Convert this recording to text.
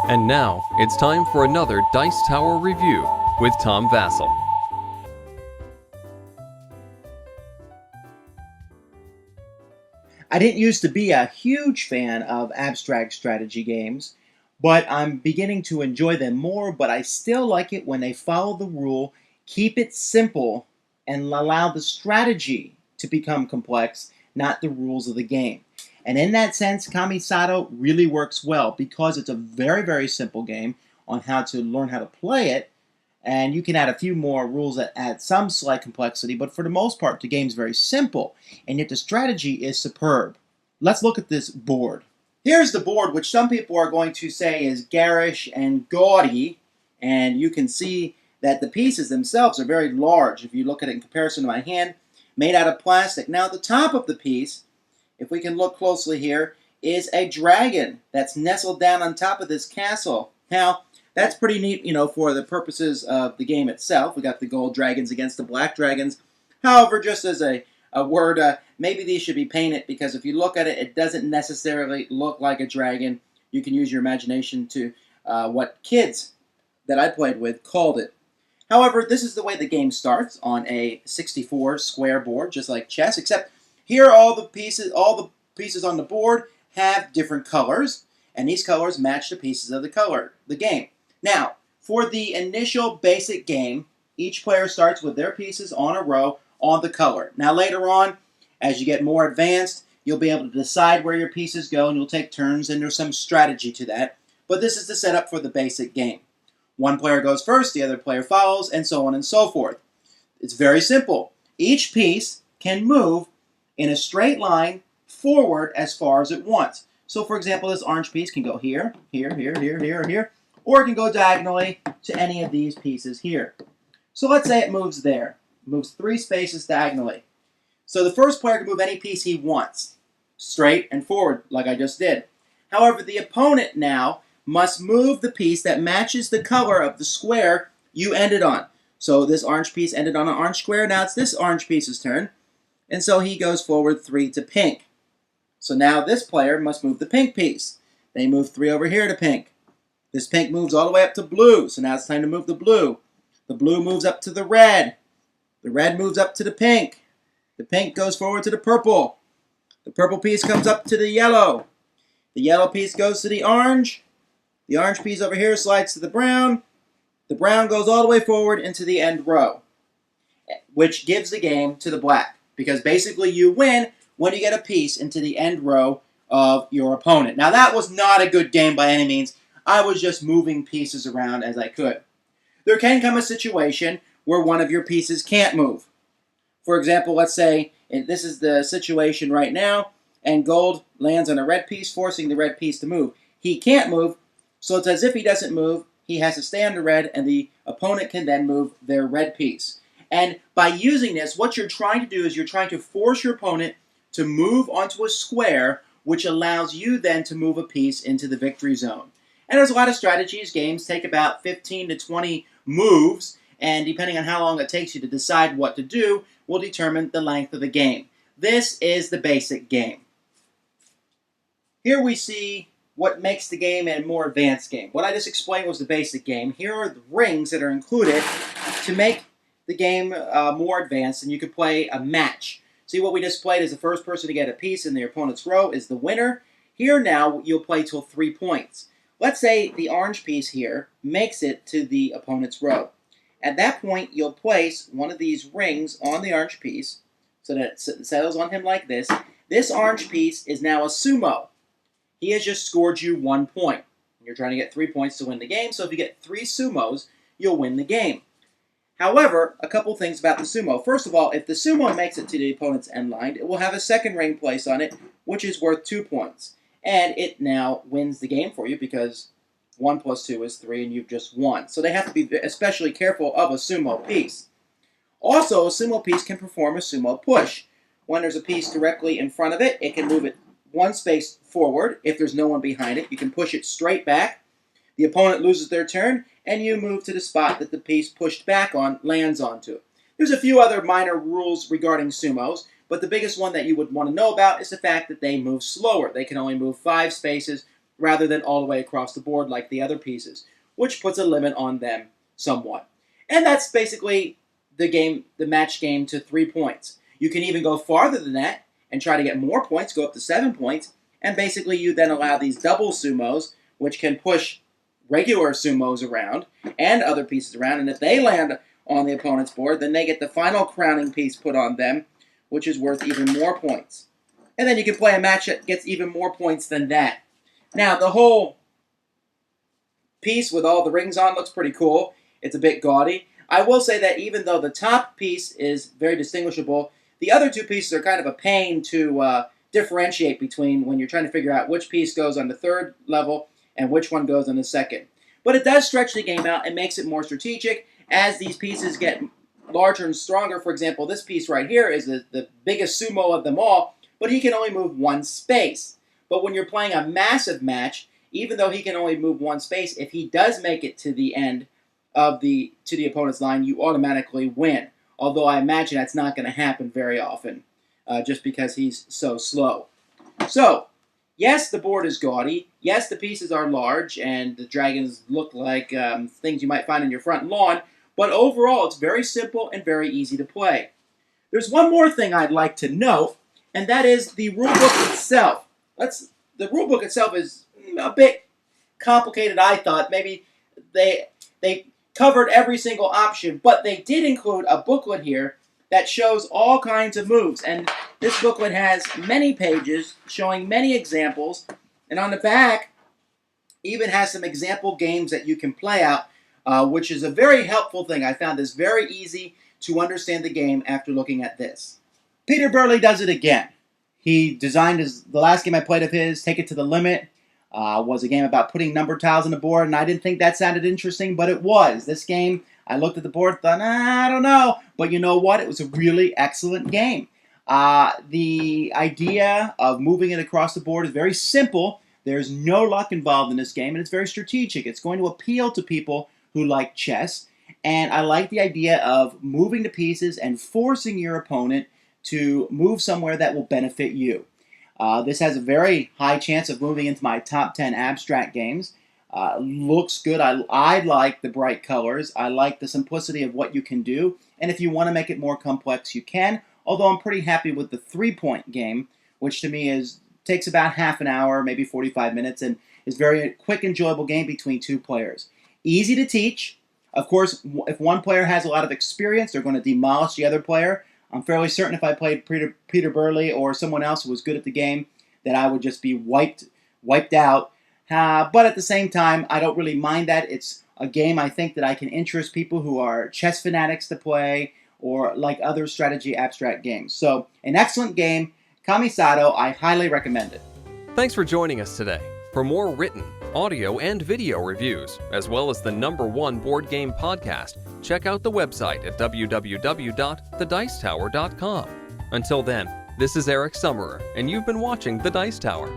And now, it's time for another Dice Tower review with Tom Vasel. I didn't used to be a huge fan of abstract strategy games, but I'm beginning to enjoy them more, but I still like it when they follow the rule, keep it simple, and allow the strategy to become complex, not the rules of the game. And in that sense, Kamisado really works well because it's a very, very simple game on how to learn how to play it, and you can add a few more rules that add some slight complexity, but for the most part, the game's very simple, and yet the strategy is superb. Let's look at this board. Here's the board, which some people are going to say is garish and gaudy, and you can see that the pieces themselves are very large if you look at it in comparison to my hand, made out of plastic. Now, the top of the piece, if we can look closely here, is a dragon that's nestled down on top of this castle. Now, that's pretty neat, for the purposes of the game itself. We got the gold dragons against the black dragons. However, just as a word, maybe these should be painted, because if you look at it, it doesn't necessarily look like a dragon. You can use your imagination to what kids that I played with called it. However, this is the way the game starts on a 64 square board, just like chess, except here all the pieces on the board have different colors, and these colors match the pieces of the game. Now, for the initial basic game, each player starts with their pieces on a row on the color. Now, later on, as you get more advanced, you'll be able to decide where your pieces go, and you'll take turns, and there's some strategy to that. But this is the setup for the basic game. One player goes first, the other player follows, and so on and so forth. It's very simple. Each piece can move in a straight line forward as far as it wants. So, for example, this orange piece can go here, here, here, here, here, here, or it can go diagonally to any of these pieces here. So let's say it moves there. It moves 3 spaces diagonally. So the first player can move any piece he wants, straight and forward, like I just did. However, the opponent now must move the piece that matches the color of the square you ended on. So this orange piece ended on an orange square. Now it's this orange piece's turn. And so he goes forward 3 to pink. So now this player must move the pink piece. They move 3 over here to pink. This pink moves all the way up to blue, so now it's time to move the blue. The blue moves up to the red. The red moves up to the pink. The pink goes forward to the purple. The purple piece comes up to the yellow. The yellow piece goes to the orange. The orange piece over here slides to the brown. The brown goes all the way forward into the end row, which gives the game to the black, because basically you win when you get a piece into the end row of your opponent. Now, that was not a good game by any means. I was just moving pieces around as I could. There can come a situation where one of your pieces can't move. For example, let's say this is the situation right now, and gold lands on a red piece, forcing the red piece to move. He can't move, so it's as if he doesn't move. He has to stay on the red, and the opponent can then move their red piece. And by using this, what you're trying to do is you're trying to force your opponent to move onto a square, which allows you then to move a piece into the victory zone. And there's a lot of strategies. Games take about 15 to 20 moves, and depending on how long it takes you to decide what to do will determine the length of the game. This is the basic game. Here we see what makes the game a more advanced game. What I just explained was the basic game. Here are the rings that are included to make the game more advanced, and you can play a match. See, what we just played is the first person to get a piece in their opponent's row is the winner. Here now, you'll play till 3 points. Let's say the orange piece here makes it to the opponent's row. At that point, you'll place one of these rings on the orange piece so that it settles on him like this. This orange piece is now a sumo. He has just scored you 1 point. You're trying to get 3 points to win the game, so if you get 3 sumos, you'll win the game. However, a couple things about the sumo. First of all, if the sumo makes it to the opponent's end line, it will have a second ring placed on it, which is worth 2 points. And it now wins the game for you because 1 plus 2 is 3 and you've just won. So they have to be especially careful of a sumo piece. Also, a sumo piece can perform a sumo push. When there's a piece directly in front of it, it can move it 1 space forward. If there's no one behind it, you can push it straight back. The opponent loses their turn, and you move to the spot that the piece pushed back on lands onto. There's a few other minor rules regarding sumos, but the biggest one that you would want to know about is the fact that they move slower. They can only move 5 spaces rather than all the way across the board like the other pieces, which puts a limit on them somewhat. And that's basically the match game to 3 points. You can even go farther than that and try to get more points, go up to 7 points, and basically you then allow these double sumos, which can push regular sumos around and other pieces around, and if they land on the opponent's board, then they get the final crowning piece put on them, which is worth even more points. And then you can play a match that gets even more points than that. Now, the whole piece with all the rings on looks pretty cool. It's a bit gaudy. I will say that even though the top piece is very distinguishable, the other two pieces are kind of a pain to differentiate between when you're trying to figure out which piece goes on the third level and which one goes on the second. But it does stretch the game out and makes it more strategic as these pieces get larger and stronger. For example, this piece right here is the biggest sumo of them all, but he can only move one space. But when you're playing a massive match, even though he can only move one space, if he does make it to the end of the opponent's line, you automatically win. Although I imagine that's not going to happen very often, just because he's so slow. So, yes, the board is gaudy. Yes, the pieces are large, and the dragons look like things you might find in your front lawn. But overall, it's very simple and very easy to play. There's one more thing I'd like to note, and that is the rulebook itself. The rulebook itself is a bit complicated, I thought. Maybe they covered every single option, but they did include a booklet here that shows all kinds of moves. And this booklet has many pages showing many examples, and on the back even has some example games that you can play out, which is a very helpful thing. I found this very easy to understand the game after looking at this. Peter Burley does it again. He designed the last game I played of his, Take It to the Limit, was a game about putting number tiles on the board, and I didn't think that sounded interesting, but it was. This game, I looked at the board, thought, I don't know, but you know what? It was a really excellent game. The idea of moving it across the board is very simple. There's no luck involved in this game, and it's very strategic. It's going to appeal to people who like chess, and I like the idea of moving the pieces and forcing your opponent to move somewhere that will benefit you. This has a very high chance of moving into my top 10 abstract games. Looks good. I like the bright colors. I like the simplicity of what you can do. And if you want to make it more complex, you can. Although I'm pretty happy with the 3-point game, which to me takes about half an hour, maybe 45 minutes, and is a very quick, enjoyable game between two players. Easy to teach. Of course, if one player has a lot of experience, they're going to demolish the other player. I'm fairly certain if I played Peter Burley or someone else who was good at the game, that I would just be wiped out. But at the same time, I don't really mind that. It's a game I think that I can interest people who are chess fanatics to play or like other strategy abstract games. So, an excellent game. Kamisado, I highly recommend it. Thanks for joining us today. For more written, audio, and video reviews, as well as the #1 board game podcast, check out the website at www.thedicetower.com. Until then, this is Eric Summerer, and you've been watching The Dice Tower.